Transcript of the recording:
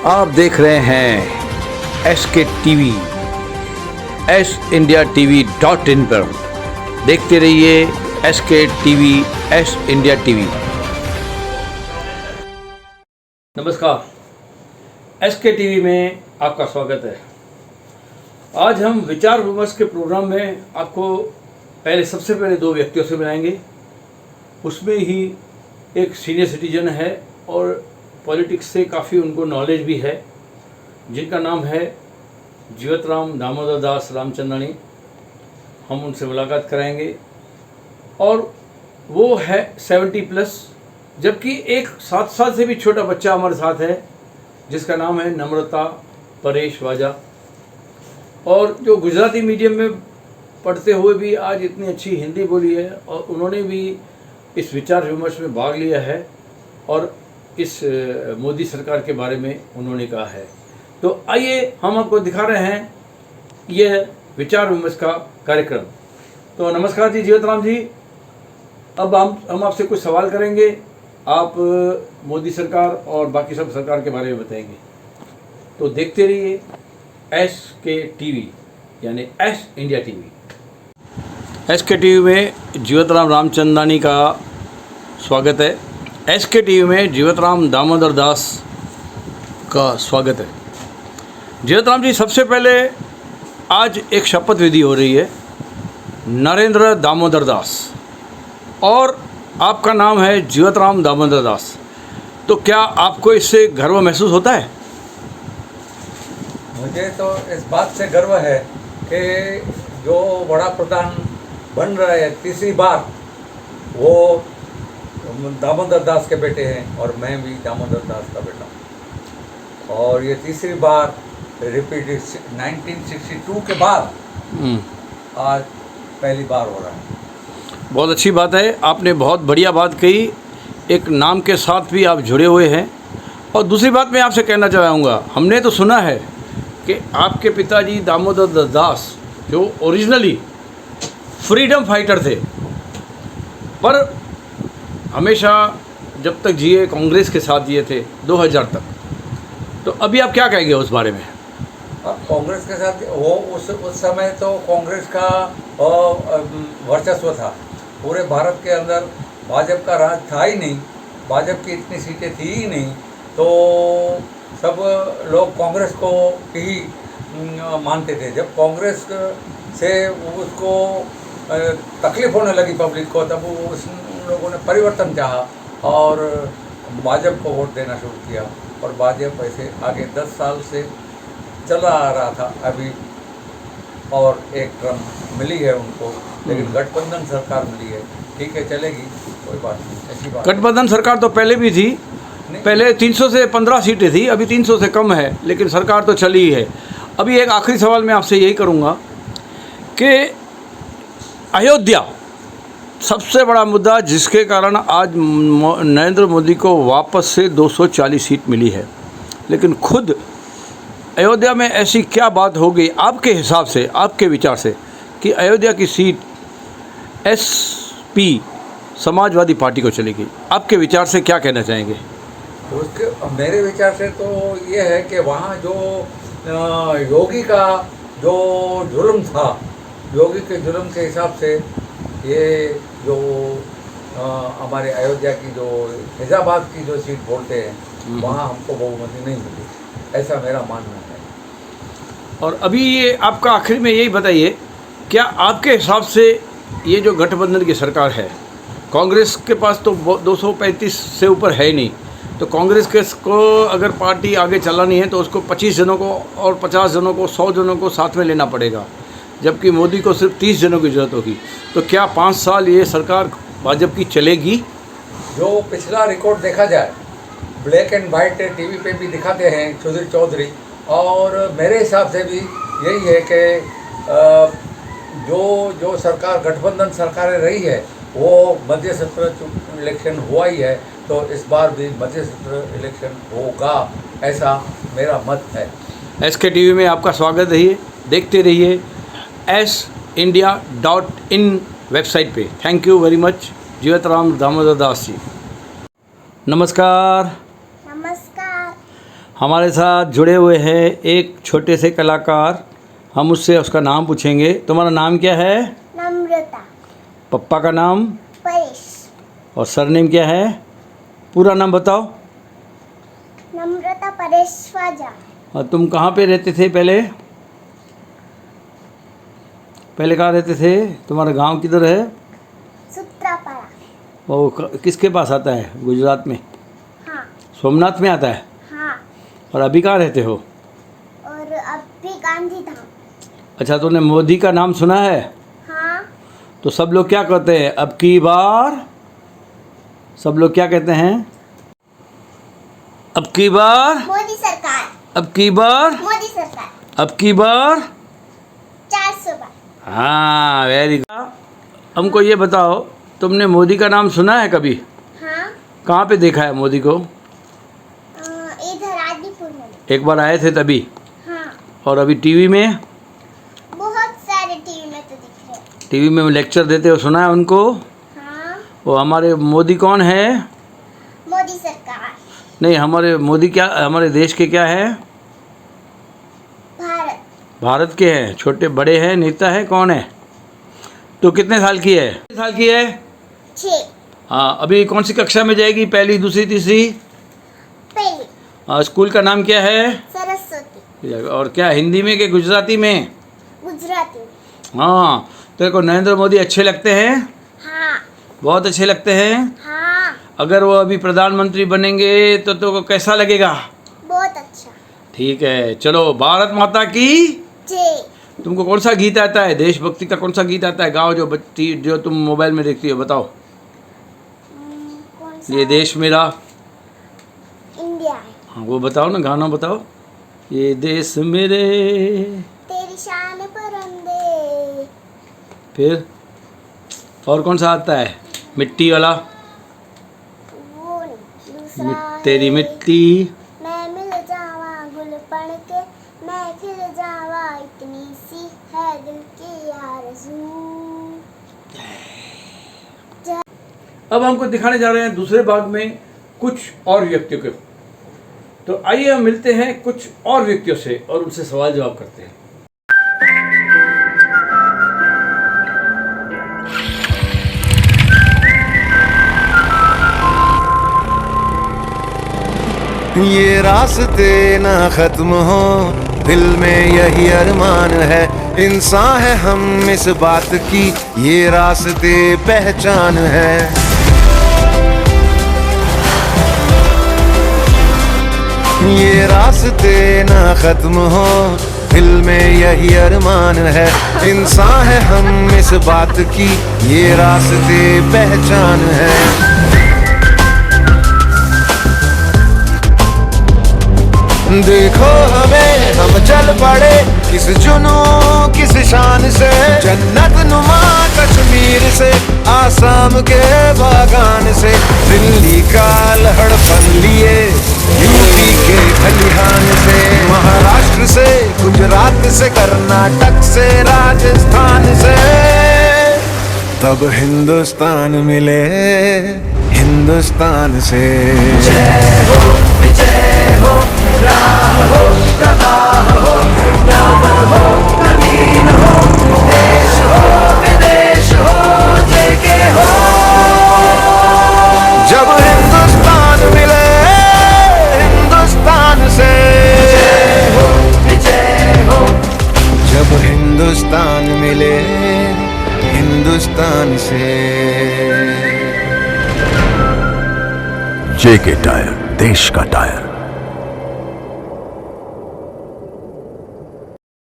आप देख रहे हैं SK TV, SIndiaTV.in पर। देखते रहिए SK TV, SIndiaTV। नमस्कार, SK TV में आपका स्वागत है। आज हम विचार विमर्श के प्रोग्राम में आपको सबसे पहले दो व्यक्तियों से मिलाएंगे। उसमें ही एक सीनियर सिटीजन है और पॉलिटिक्स से काफ़ी उनको नॉलेज भी है, जिनका नाम है जीवतराम दामोदर दास रामचंदानी। हम उनसे मुलाकात कराएंगे और वो है 70+, जबकि एक 7 साल से भी छोटा बच्चा हमारे साथ है जिसका नाम है नम्रता परेश वाजा। और जो गुजराती मीडियम में पढ़ते हुए भी आज इतनी अच्छी हिंदी बोली है और उन्होंने भी इस विचार विमर्श में भाग लिया है और इस मोदी सरकार के बारे में उन्होंने कहा है। तो आइए हम आपको दिखा रहे हैं यह विचार विमर्श का कार्यक्रम। तो नमस्कार जी जीवतराम जी। अब हम आपसे कुछ सवाल करेंगे, आप मोदी सरकार और बाकी सब सरकार के बारे में बताएंगे। तो देखते रहिए SK TV यानी SIndiaTV। SK TV में जीवतराम रामचंदानी का स्वागत है। SK TV में जीवतराम दामोदर दास का स्वागत है। जीवतराम जी, सबसे पहले आज एक शपथ विधि हो रही है, नरेंद्र दामोदर दास, और आपका नाम है जीवतराम दामोदर दास। तो क्या आपको इससे गर्व महसूस होता है? मुझे तो इस बात से गर्व है कि जो बड़ा प्रधान बन रहा है तीसरी बार, वो दामोदर दास के बेटे हैं और मैं भी दामोदर दास का बेटा हूँ। और ये तीसरी बार रिपीट 1962 के बाद आज पहली बार हो रहा है। बहुत अच्छी बात है, आपने बहुत बढ़िया बात कही। एक नाम के साथ भी आप जुड़े हुए हैं। और दूसरी बात मैं आपसे कहना चाहूँगा, हमने तो सुना है कि आपके पिताजी दामोदर दास जो ओरिजिनली फ्रीडम फाइटर थे, पर हमेशा जब तक जिए कांग्रेस के साथ जिए थे 2000 तक। तो अभी आप क्या कहेंगे उस बारे में? कांग्रेस के साथ वो उस समय तो कांग्रेस का वर्चस्व था पूरे भारत के अंदर। भाजपा का राज था ही नहीं, भाजपा की इतनी सीटें थी ही नहीं, तो सब लोग कांग्रेस को ही मानते थे। जब कांग्रेस से उसको तकलीफ होने लगी पब्लिक को, तब उस लोगों ने परिवर्तन चाहा और भाजपा को वोट देना शुरू किया। और भाजपा ऐसे आगे 10 साल से चला आ रहा था अभी, और एक टर्म मिली है उनको, लेकिन गठबंधन सरकार मिली है। ठीक है, चलेगी, कोई बात नहीं, ऐसी बात। गठबंधन सरकार तो पहले भी थी, पहले 300 से 15 सीटें थी, अभी 300 से कम है, लेकिन सरकार तो चली ही है। अभी एक आखिरी सवाल मैं आपसे यही करूँगा कि अयोध्या सबसे बड़ा मुद्दा, जिसके कारण आज नरेंद्र मोदी को वापस से 240 सीट मिली है, लेकिन खुद अयोध्या में ऐसी क्या बात हो गई आपके हिसाब से, आपके विचार से, कि अयोध्या की सीट SP समाजवादी पार्टी को चलेगी? आपके विचार से क्या कहना चाहेंगे? मेरे विचार से तो ये है कि वहाँ जो योगी का जो जुल्म था, योगी के जुल्म के हिसाब से ये जो हमारे अयोध्या की जो फैजाबाद की जो सीट बोलते हैं, वहाँ हमको बहुमती नहीं मिली, ऐसा मेरा मानना है। और अभी ये आपका आखिर में यही बताइए, क्या आपके हिसाब से ये जो गठबंधन की सरकार है, कांग्रेस के पास तो 235 से ऊपर है ही नहीं, तो कांग्रेस को अगर पार्टी आगे चलानी है तो उसको 25 जनों को और 50 जनों को, 100 जनों को साथ में लेना पड़ेगा, जबकि मोदी को सिर्फ 30 जनों की ज़रूरत होगी। तो क्या 5 साल ये सरकार भाजपा की चलेगी? जो पिछला रिकॉर्ड देखा जाए, ब्लैक एंड वाइट टीवी पे भी दिखाते हैं सुधीर चौधरी, और मेरे हिसाब से भी यही है कि जो सरकार गठबंधन सरकारें रही है, वो मध्य सत्र इलेक्शन हुआ ही है, तो इस बार भी मध्य सत्र इलेक्शन होगा, ऐसा मेरा मत है। SK TV में आपका स्वागत रहिए, देखते रहिए SIndia.in वेबसाइट पे। Thank you very much Jivatram Damodar Das ji. नमस्कार। नमस्कार। हमारे साथ जुड़े हुए हैं एक छोटे से कलाकार। हम उससे उसका नाम पूछेंगे। तुम्हारा नाम क्या है? नम्रता। पप्पा का नाम? परेश। और सरनेम क्या है? पूरा नाम बताओ। नम्रता परेश वाजा। और तुम कहाँ पे रहते थे पहले? पहले कहाँ रहते थे? तुम्हारा गांव किधर है? सूत्रापाड़ा। वो किसके पास आता है? गुजरात में? हाँ। सोमनाथ में आता है। हाँ। और अभी कहाँ रहते हो? और अभी गांधी धाम। अच्छा, तूने मोदी का नाम सुना है? हाँ। तो सब लोग क्या कहते हैं अब की बार? सब लोग क्या कहते हैं? अब की बार, मोदी सरकार। अब की बार, मोदी सरकार। अब की बार। 400 बार। हाँ, वेरी गुड। हमको ये बताओ, तुमने मोदी का नाम सुना है कभी? हाँ। कहाँ पे देखा है मोदी को? इधर आदिपुर में। एक बार आए थे तभी? हाँ। और अभी टीवी में? बहुत सारे टीवी में तो दिख रहे हैं। टीवी में लेक्चर देते हो, सुना है उनको? हाँ। वो हमारे मोदी कौन है? मोदी सरकार। नहीं, हमारे मोदी क्या, हमारे देश के क्या है? भारत। भारत के हैं। छोटे बड़े हैं, नेता है, कौन है? तो कितने साल की है? कितने साल की है? 6। हाँ, अभी कौन सी कक्षा में जाएगी? पहली, दूसरी, तीसरी? पहली। स्कूल का नाम क्या है? सरस्वती। और क्या, हिंदी में कि गुजराती में? गुजराती। हाँ। तेरे को नरेंद्र मोदी अच्छे लगते हैं? हाँ। बहुत अच्छे लगते हैं। हाँ। अगर वो अभी प्रधानमंत्री बनेंगे तो कैसा लगेगा? बहुत अच्छा। ठीक है, चलो। भारत माता की जय। तुमको कौन सा गीत आता है? देशभक्ति का कौन सा गीत आता है? गाओ, जो बच्ची जो तुम मोबाइल में देखती हो, बताओ। कौन सा? ये देश मेरा, इंडिया है। हाँ वो बताओ ना, गाना बताओ। ये देश मेरे, तेरी शान परंदे। फिर और कौन सा आता है? मिट्टी वाला? वो नहीं, दूसरा तेरी है, मिट्टी। मैं मिल जावा गुल पड़ के, मैं खिल जावा इतनी सी है दिल की आरज़ू। अब हमको दिखाने जा रहे हैं दूसरे भाग में कुछ और व्यक्तियों के। तो आइए हम मिलते हैं कुछ और व्यक्तियों से और उनसे सवाल जवाब करते हैं। ये रास्ते ना खत्म हो, दिल में यही अरमान है। इंसान है हम इस बात की, ये रास्ते पहचान है। ये रास्ते ना खत्म हो, दिल में यही अरमान है। इंसान है हम इस बात की, ये रास्ते पहचान है। देखो हमें, हम चल पड़े किस जुनू किस शान से। जन्नत नुमा कश्मीर से, आसाम के बागान से, दिल्ली का लहड़पन लिए यूपी के खलिहान से, महाराष्ट्र से, गुजरात से, कर्नाटक से, राजस्थान से, तब हिंदुस्तान मिले हिंदुस्तान से। जय हो, विजय हो, राम हो, प्रवाह हो, नाम हो, नवीन हो, देश हो, विदेश हो, जय के हो। जब हिंदुस्तान मिले हिंदुस्तान से, जय हो, विजय हो। जब हिंदुस्तान मिले हिंदुस्तान से। जेके टायर, देश का टायर।